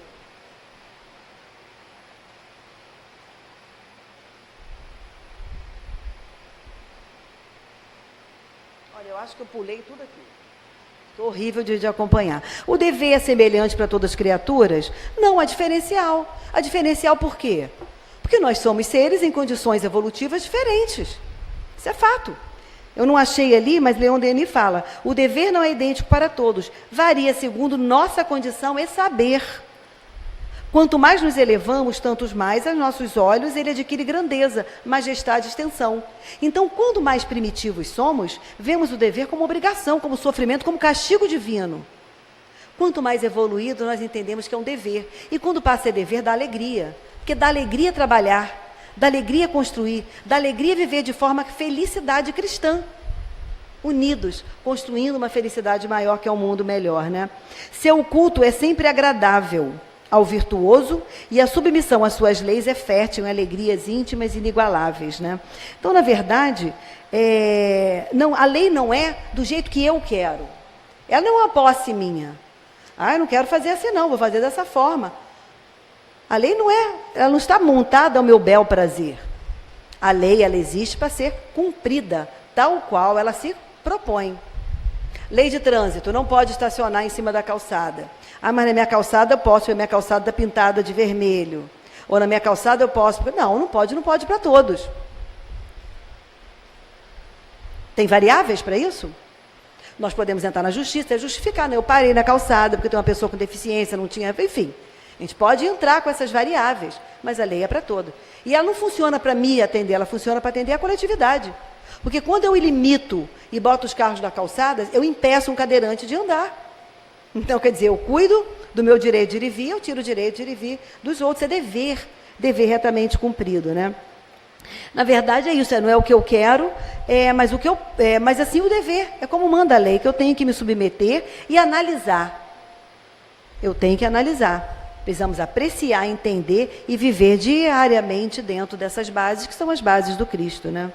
Olha, eu acho que eu pulei tudo aqui. Estou horrível de acompanhar. O dever é semelhante para todas as criaturas? Não, há diferencial. Há diferencial por quê? Porque nós somos seres em condições evolutivas diferentes. Isso é fato. Eu não achei ali, mas Leon Denis fala, o dever não é idêntico para todos, varia segundo nossa condição e saber. Quanto mais nos elevamos, tantos mais aos nossos olhos ele adquire grandeza, majestade e extensão. Então, quando mais primitivos somos, vemos o dever como obrigação, como sofrimento, como castigo divino. Quanto mais evoluído, nós entendemos que é um dever. E quando passa a ser dever, dá alegria. Porque dá alegria trabalhar. Da alegria construir, da alegria viver de forma felicidade cristã, unidos, construindo uma felicidade maior que é um mundo melhor, né? Seu culto é sempre agradável ao virtuoso e a submissão às suas leis é fértil em alegrias íntimas e inigualáveis, né? Então, na verdade, a lei não é do jeito que eu quero. Ela não é uma posse minha. Eu não quero fazer assim não, vou fazer dessa forma. A lei ela não está montada ao meu bel prazer. A lei, ela existe para ser cumprida, tal qual ela se propõe. Lei de trânsito, não pode estacionar em cima da calçada. Mas na minha calçada eu posso, porque a minha calçada está pintada de vermelho. Ou na minha calçada eu posso. Não pode para todos. Tem variáveis para isso? Nós podemos entrar na justiça e justificar, né? Eu parei na calçada porque tem uma pessoa com deficiência, não tinha, enfim. A gente pode entrar com essas variáveis, mas a lei é para todo. E ela não funciona para me atender, ela funciona para atender a coletividade. Porque quando eu limito e boto os carros na calçada, eu impeço um cadeirante de andar. Então, quer dizer, eu cuido do meu direito de ir e vir, eu tiro o direito de ir e vir dos outros. É dever retamente cumprido, né? Na verdade é isso, não é o que eu quero, mas assim o dever, é como manda a lei, que eu tenho que me submeter e analisar. Eu tenho que analisar. Precisamos apreciar, entender e viver diariamente dentro dessas bases, que são as bases do Cristo, né?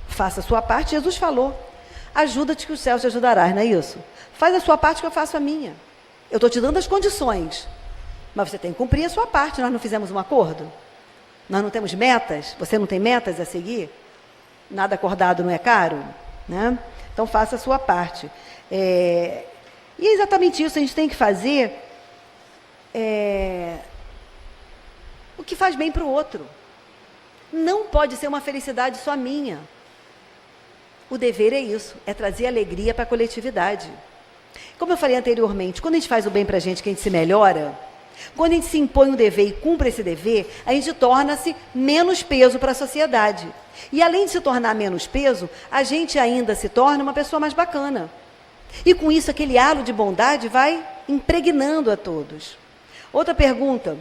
Faça a sua parte, Jesus falou. Ajuda-te que o céu te ajudará, não é isso? Faz a sua parte que eu faço a minha. Eu estou te dando as condições, mas você tem que cumprir a sua parte. Nós não fizemos um acordo? Nós não temos metas? Você não tem metas a seguir? Nada acordado não é caro? Né? Então faça a sua parte. E é exatamente isso, a gente tem que fazer o que faz bem para o outro. Não pode ser uma felicidade só minha. O dever é isso, é trazer alegria para a coletividade. Como eu falei anteriormente, quando a gente faz o bem para a gente, que a gente se melhora, quando a gente se impõe um dever e cumpre esse dever, a gente torna-se menos peso para a sociedade. E além de se tornar menos peso, a gente ainda se torna uma pessoa mais bacana. E com isso, aquele halo de bondade vai impregnando a todos. Outra pergunta.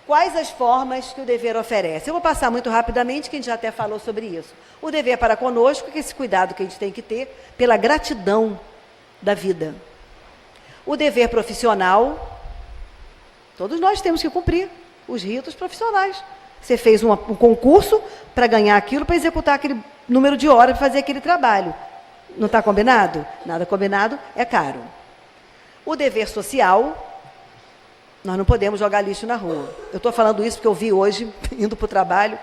Quais as formas que o dever oferece? Eu vou passar muito rapidamente, que a gente já até falou sobre isso. O dever para conosco, que é esse cuidado que a gente tem que ter pela gratidão da vida. O dever profissional, todos nós temos que cumprir os ritos profissionais. Você fez um concurso para ganhar aquilo, para executar aquele número de horas, para fazer aquele trabalho. Não está combinado? Nada combinado é caro. O dever social, nós não podemos jogar lixo na rua. Eu estou falando isso porque eu vi hoje, indo para o trabalho,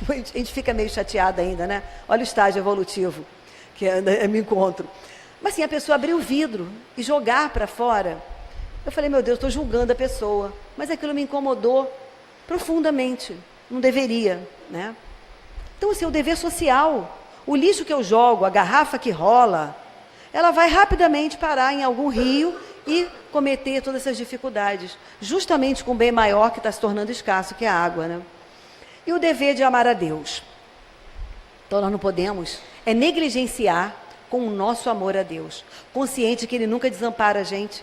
a gente fica meio chateada ainda, né? Olha o estágio evolutivo que eu me encontro. Mas assim, a pessoa abrir o vidro e jogar para fora. Eu falei, meu Deus, estou julgando a pessoa. Mas aquilo me incomodou profundamente. Não deveria, né? Então, assim, o dever social. O lixo que eu jogo, a garrafa que rola, ela vai rapidamente parar em algum rio e cometer todas essas dificuldades, justamente com o bem maior que está se tornando escasso, que é a água, né? E o dever de amar a Deus. Então, nós não podemos negligenciar com o nosso amor a Deus, consciente que Ele nunca desampara a gente,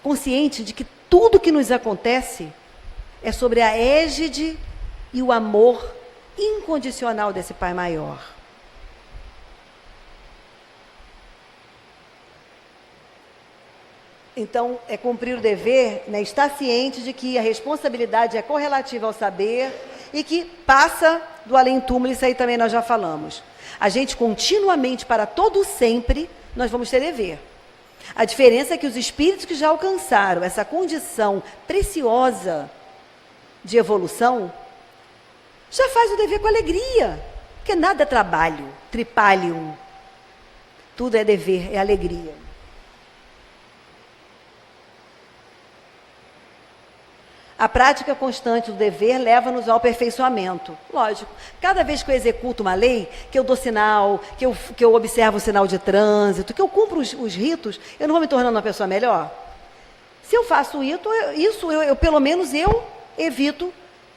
consciente de que tudo que nos acontece é sobre a égide e o amor incondicional desse Pai maior. Então, é cumprir o dever, né, estar ciente de que a responsabilidade é correlativa ao saber e que passa do além-túmulo, isso aí também nós já falamos. A gente continuamente, para todo sempre, nós vamos ter dever. A diferença é que os espíritos que já alcançaram essa condição preciosa de evolução, já faz o dever com alegria, porque nada é trabalho, tripalium. Tudo é dever, é alegria. A prática constante do dever leva-nos ao aperfeiçoamento. Lógico, cada vez que eu executo uma lei, que eu dou sinal, que eu observo o sinal de trânsito, que eu cumpro os ritos, eu não vou me tornando uma pessoa melhor? Se eu faço isso, pelo menos eu evito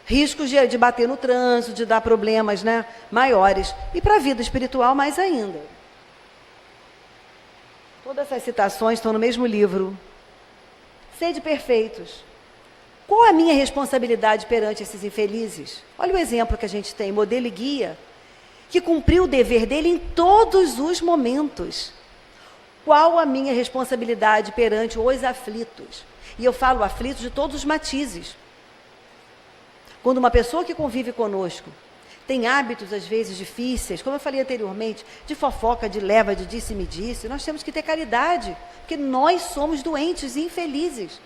riscos de bater no trânsito, de dar problemas, né, maiores. E para a vida espiritual, mais ainda. Todas essas citações estão no mesmo livro. Sede perfeitos. Qual a minha responsabilidade perante esses infelizes? Olha o exemplo que a gente tem, modelo e guia, que cumpriu o dever dele em todos os momentos. Qual a minha responsabilidade perante os aflitos? E eu falo aflitos de todos os matizes. Quando uma pessoa que convive conosco tem hábitos, às vezes, difíceis, como eu falei anteriormente, de fofoca, de leva, de disse-me-disse, nós temos que ter caridade, porque nós somos doentes e infelizes.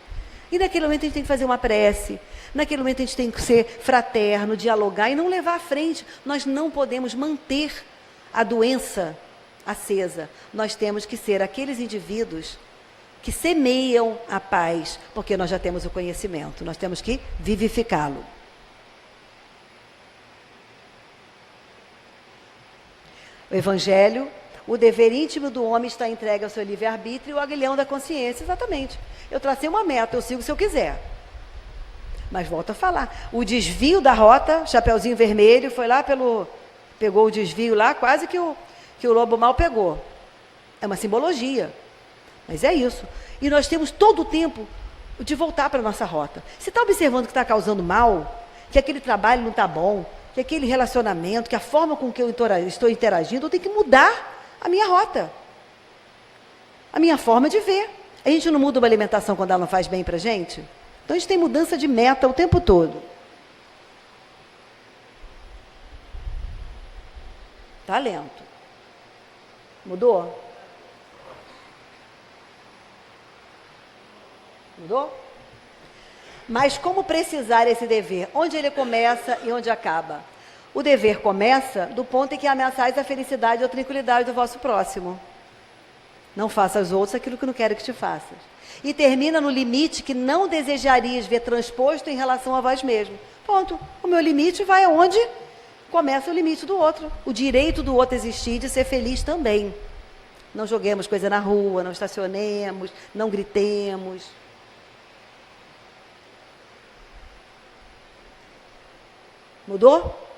E naquele momento a gente tem que fazer uma prece, naquele momento a gente tem que ser fraterno, dialogar e não levar à frente. Nós não podemos manter a doença acesa. Nós temos que ser aqueles indivíduos que semeiam a paz, porque nós já temos o conhecimento, nós temos que vivificá-lo. O Evangelho, o dever íntimo do homem está entregue ao seu livre-arbítrio e o aguilhão da consciência, exatamente. Eu tracei uma meta, eu sigo se eu quiser. Mas volto a falar, o desvio da rota, Chapeuzinho Vermelho, foi lá pegou o desvio lá, quase que o lobo mal pegou. É uma simbologia, mas é isso. E nós temos todo o tempo de voltar para a nossa rota. Se está observando que está causando mal, que aquele trabalho não está bom, que aquele relacionamento, que a forma com que eu estou interagindo, eu tenho que mudar a minha rota, a minha forma de ver. A gente não muda uma alimentação quando ela não faz bem para a gente? Então a gente tem mudança de meta o tempo todo. Está lento. Mudou? Mudou? Mas como precisar esse dever? Onde ele começa e onde acaba? O dever começa do ponto em que ameaçais a felicidade ou a tranquilidade do vosso próximo. Não faça aos outros aquilo que não quero que te faças. E termina no limite que não desejarias ver transposto em relação a vós mesmo. Ponto. O meu limite vai aonde começa o limite do outro. O direito do outro existir e de ser feliz também. Não joguemos coisa na rua, não estacionemos, não gritemos. Mudou?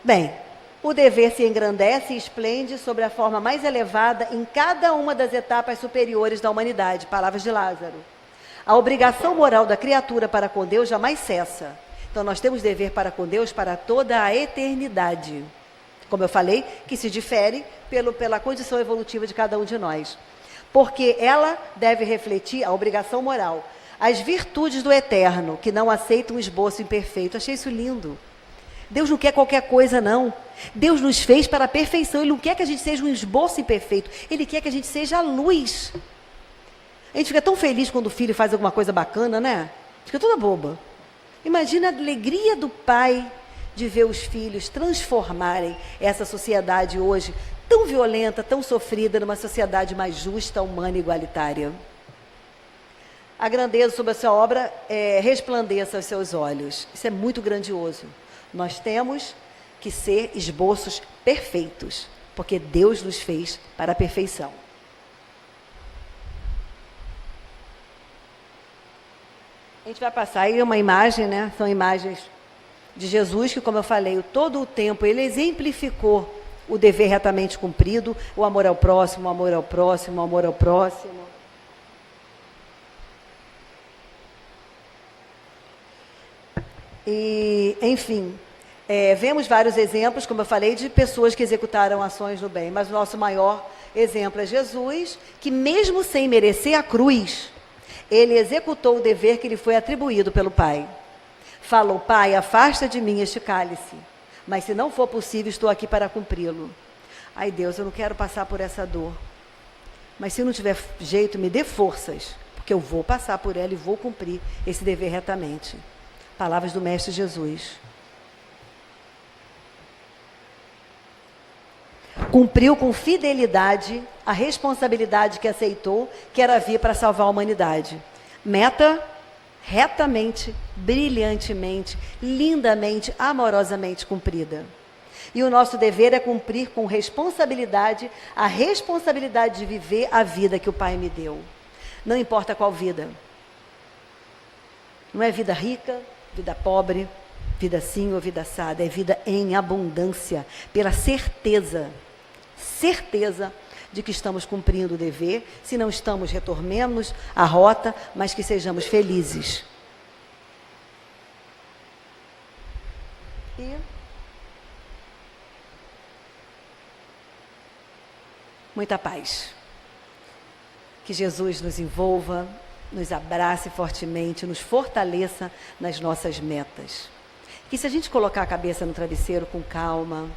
Bem, o dever se engrandece e esplende sobre a forma mais elevada em cada uma das etapas superiores da humanidade. Palavras de Lázaro. A obrigação moral da criatura para com Deus jamais cessa. Então, nós temos dever para com Deus para toda a eternidade. Como eu falei, que se difere pela condição evolutiva de cada um de nós. Porque ela deve refletir a obrigação moral. As virtudes do eterno, que não aceitam um esboço imperfeito. Achei isso lindo. Deus não quer qualquer coisa, não. Deus nos fez para a perfeição. Ele não quer que a gente seja um esboço imperfeito. Ele quer que a gente seja a luz. A gente fica tão feliz quando o filho faz alguma coisa bacana, né? Fica toda boba. Imagina a alegria do pai de ver os filhos transformarem essa sociedade hoje, tão violenta, tão sofrida, numa sociedade mais justa, humana e igualitária. A grandeza sobre a sua obra resplandeça aos seus olhos. Isso é muito grandioso. Nós temos que ser esboços perfeitos, porque Deus nos fez para a perfeição. A gente vai passar aí uma imagem, né? São imagens de Jesus que, como eu falei, todo o tempo ele exemplificou o dever retamente cumprido, o amor ao próximo, o amor ao próximo, o amor ao próximo. E, enfim, vemos vários exemplos, como eu falei, de pessoas que executaram ações no bem, mas o nosso maior exemplo é Jesus, que mesmo sem merecer a cruz, ele executou o dever que lhe foi atribuído pelo Pai. Falou: Pai, afasta de mim este cálice, mas se não for possível, estou aqui para cumpri-lo. Ai Deus, eu não quero passar por essa dor, mas se não tiver jeito, me dê forças, porque eu vou passar por ela e vou cumprir esse dever retamente. Palavras do Mestre Jesus. Cumpriu com fidelidade a responsabilidade que aceitou, que era vir para salvar a humanidade. Meta retamente, brilhantemente, lindamente, amorosamente cumprida. E o nosso dever é cumprir com responsabilidade a responsabilidade de viver a vida que o Pai me deu. Não importa qual vida. Não é vida rica, vida pobre, vida assim ou vida assada, é vida em abundância, pela certeza de que estamos cumprindo o dever. Se não estamos, retornemos à rota, mas que sejamos felizes. E muita paz. Que Jesus nos envolva, nos abrace fortemente, nos fortaleça nas nossas metas. Que se a gente colocar a cabeça no travesseiro com calma,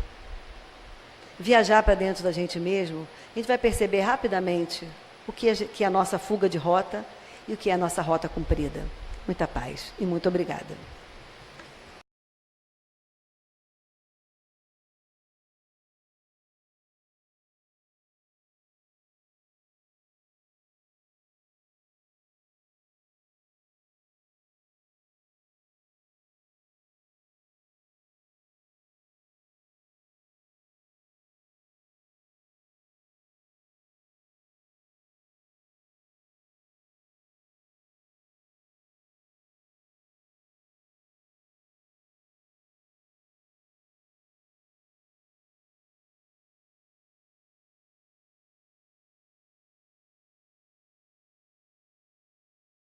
viajar para dentro da gente mesmo, a gente vai perceber rapidamente o que é a nossa fuga de rota e o que é a nossa rota cumprida. Muita paz e muito obrigada.